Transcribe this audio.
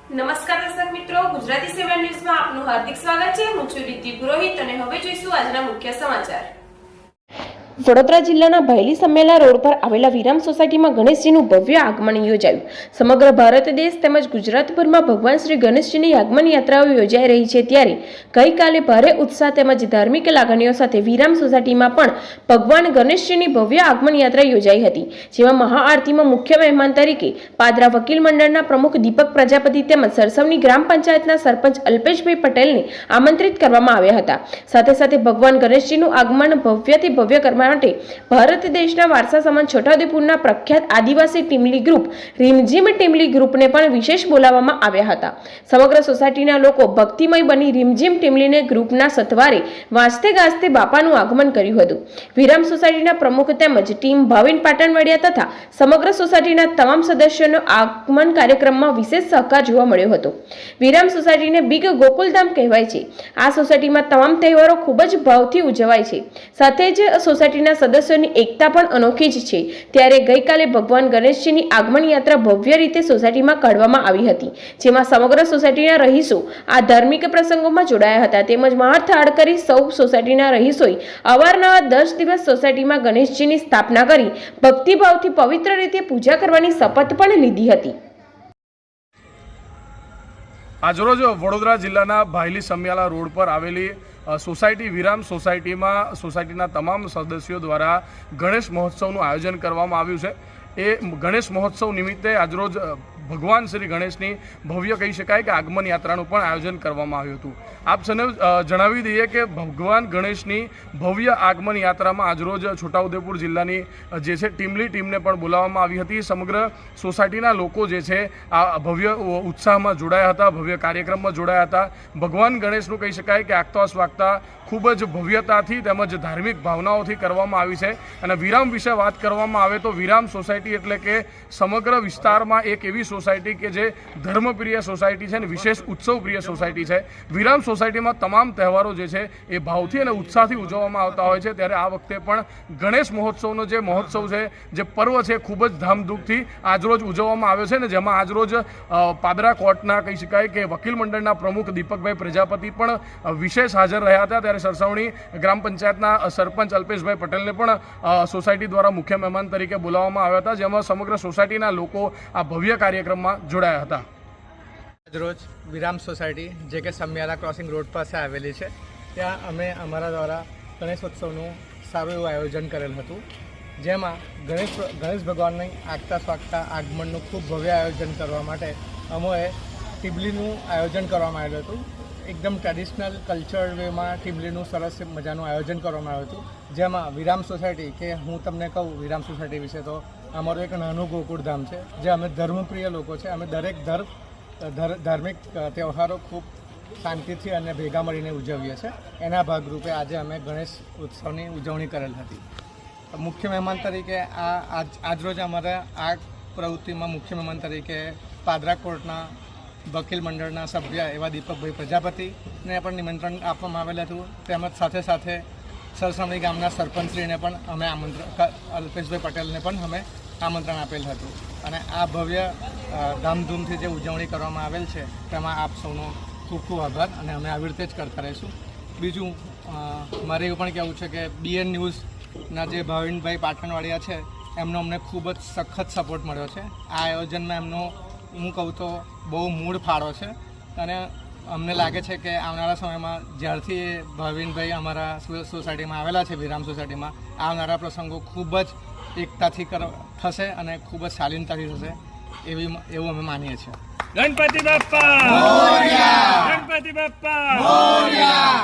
નમસ્કાર દર્શક મિત્રો, ગુજરાતી 7 ન્યૂઝમાં આપનું હાર્દિક સ્વાગત છે। હું છું રીતિ પુરોહિત અને હવે જોઈશું આજના મુખ્ય સમાચાર। વડોદરા જિલ્લાના ભાયલી સમેલા રોડ પર આવેલા વિરામ સોસાયટીમાં ગણેશજીનું ભવ્ય આગમન યોજાયું। સમગ્ર ભારત દેશ તેમજ ગુજરાતભરમાં ભગવાન શ્રી ગણેશજીની આગમન યાત્રાઓ યોજાઈ રહી છે, ત્યારે ગઈકાલે ભારે ઉત્સાહ તેમજ ધાર્મિક લાગણીઓ સાથે વિરામ સોસાયટીમાં પણ ભગવાન ગણેશજીની ભવ્ય આગમન યાત્રા યોજાઈ હતી, જેમાં મહાઆરતીમાં મુખ્ય મહેમાન તરીકે પાદરા વકીલ મંડળના પ્રમુખ દીપક પ્રજાપતિ તેમજ સરસવની ગ્રામ પંચાયતના સરપંચ અલ્પેશભાઈ પટેલને આમંત્રિત કરવામાં આવ્યા હતા। સાથે સાથે ભગવાન ગણેશજીનું આગમન ભવ્યથી ભવ્ય કરવા માટે ભારત દેશના વારસા સમાન છોટાઉદેપુરના પ્રખ્યાત આદિવાસી ટીમલી ગ્રુપ રીમઝીમ ટીમલી ગ્રુપને પણ વિશેષ બોલાવવામાં આવ્યા હતા। સમગ્ર સોસાયટીના લોકો ભક્તિમય બની રીમઝીમ ટીમલીને ગ્રુપના સથવારે વાંચતે ગાજતે બાપાનું આગમન કર્યું હતું। વિરામ સોસાયટીના પ્રમુખ તેમજ ટીમ ભાવિન પાટણવાડિયા તથા સમગ્ર સોસાયટીના તમામ સદસ્યોનો આગમન કાર્યક્રમમાં વિશેષ સહકાર જોવા મળ્યો હતો। વિરામ સોસાયટીને બિગ ગોકુલધામ કહેવાય છે। આ સોસાયટીમાં તમામ તહેવારો ખૂબ જ ભાવથી ઉજવાય છે, સાથે જ સોસાયટીના સદસ્યોની એકતા પણ અનોખી જ છે। ત્યારે ગઈકાલે ભગવાન ગણેશજીની આગમન યાત્રા ભવ્ય રીતે સોસાયટીમાં કાઢવામાં આવી હતી, જેમાં સમગ્ર સોસાયટીના રહીશો આ ધાર્મિક પ્રસંગોમાં જોડાયા હતા, તેમજ મહાથાળ કરી સૌ સોસાયટીના રહીશોએ અવારનવાર 10 દિવસ સોસાયટીમાં ગણેશજીની સ્થાપના કરી ભક્તિભાવથી પવિત્ર રીતે પૂજા કરવાની શપથ પણ લીધી હતી। આજરોજ વડોદરા જિલ્લાના ભાયલી સમિયાલા રોડ પર આવેલી સોસાયટી વિરામ સોસાયટીમાં સોસાયટીના તમામ સદસ્યો દ્વારા ગણેશ મહોત્સવનું આયોજન કરવામાં આવ્યું છે। એ ગણેશ મહોત્સવ નિમિત્તે આજરોજ ભગવાન શ્રી ગણેશની ભવ્ય કહી શકાય કે આગમન યાત્રાનું પણ આયોજન કરવામાં આવ્યું હતું। આપ સૌને જણાવી દઈએ કે ભગવાન ગણેશની ભવ્ય આગમન યાત્રામાં આજરોજ છોટાઉદેપુર જિલ્લાની જે છે ટીમલી ટીમને પણ બોલાવવામાં આવી હતી। સમગ્ર સોસાયટીના લોકો જે છે આ ભવ્ય ઉત્સાહમાં જોડાયા હતા, ભવ્ય કાર્યક્રમમાં જોડાયા હતા। ભગવાન ગણેશનું કહી શકાય કે આગતા સ્વાગતા ખૂબ જ ભવ્યતાથી તેમજ ધાર્મિક ભાવનાઓથી કરવામાં આવી છે। અને વિરામ વિશે વાત કરવામાં આવે તો વિરામ સોસાયટી એટલે કે સમગ્ર વિસ્તારમાં એક એવી સોસાયટી કે જે ધર્મપ્રિય સોસાયટી છે અને વિશેષ ઉત્સવપ્રિય સોસાયટી છે। વિરામ સોસાયટીમાં તમામ તહેવારો જે છે એ ભાવથી અને ઉત્સાહથી ઉજવવામાં આવતા હોય છે, ત્યારે આ વખતે પણ ગણેશ મહોત્સવનો જે મહોત્સવ છે, જે પર્વ છે, ખૂબ જ ધામધૂમથી આજરોજ ઉજવવામાં આવ્યો છે ને જેમાં આજરોજ પાદરા કોર્ટના કહી શકાય કે વકીલ મંડળના પ્રમુખ દીપકભાઈ પ્રજાપતિ પણ વિશેષ હાજર રહ્યા હતા। ત્યારે સરસવણી ગ્રામ પંચાયતના સરપંચ અલ્પેશભાઈ પટેલને પણ સોસાયટી દ્વારા મુખ્ય મહેમાન તરીકે બોલાવવામાં આવ્યા હતા, જેમાં સમગ્ર સોસાયટીના લોકો આ ભવ્ય કાર્યક્રમમાં જોડાયા હતા। રોજ વિરામ સોસાયટી જે કે સમિયાલા ક્રોસિંગ રોડ પાસે આવેલી છે, ત્યાં અમે અમારા દ્વારા ગણેશોત્સવનું સારું એવું આયોજન કરેલ હતું, જેમાં ગણેશ ભગવાનની આગતા સ્વાગતા આગમનનું ખૂબ ભવ્ય આયોજન કરવા માટે અમોએ ટીમલીનું આયોજન કરવામાં આવેલું હતું। એકદમ ટ્રેડિશનલ કલ્ચર વેમાં ટીમલીનું સરસ મજાનું આયોજન કરવામાં આવ્યું હતું, જેમાં વિરામ સોસાયટી કે હું તમને કહું વિરામ સોસાયટી વિશે તો અમારું એક નાનું ગોકુળધામ છે, જે અમે ધર્મપ્રિય લોકો છે। અમે દરેક ધાર્મિક તહેવારો ખૂબ શાંતિથી અને ભેગા મળીને ઉજવીએ છીએ। એના ભાગરૂપે આજે અમે ગણેશ ઉત્સવની ઉજવણી કરેલ હતી। મુખ્ય મહેમાન તરીકે આજરોજ અમારા આ પ્રવૃત્તિમાં મુખ્ય મહેમાન તરીકે પાદરા કોર્ટના વકીલ મંડળના સભ્ય એવા દીપકભાઈ પ્રજાપતિને પણ નિમંત્રણ આપવામાં આવેલું હતું, તેમજ સાથે સાથે સરસવણી ગામના સરપંચશ્રીને પણ અમે અલ્પેશભાઈ પટેલને પણ અમે આમંત્રણ આપેલ હતું। અને આ ભવ્ય ધામધૂમથી જે ઉજવણી કરવામાં આવેલ છે તેમાં આપ સૌનો ખૂબ ખૂબ આભાર, અને અમે આવી રીતે જ કરતા રહીશું। બીજું મારે એવું પણ કહેવું છે કે BN ન્યૂઝના જે ભાવિનભાઈ પાટણવાડિયા છે, એમનો અમને ખૂબ જ સખત સપોર્ટ મળ્યો છે। આ આયોજનમાં એમનો હું કહું તો બહુ મૂળ ફાળો છે, અને અમને લાગે છે કે આવનારા સમયમાં જ્યારથી ભાવિનભાઈ અમારા સોસાયટીમાં આવેલા છે, વિરામ સોસાયટીમાં, આવનારા પ્રસંગો ખૂબ જ એકતાથી થશે અને ખૂબ જ શાલીનતાથી થશે એવું અમે માનીએ છીએ। ગણપતિ બાપ્પા મોરયા! ગણપતિ બાપ્પા મોરયા!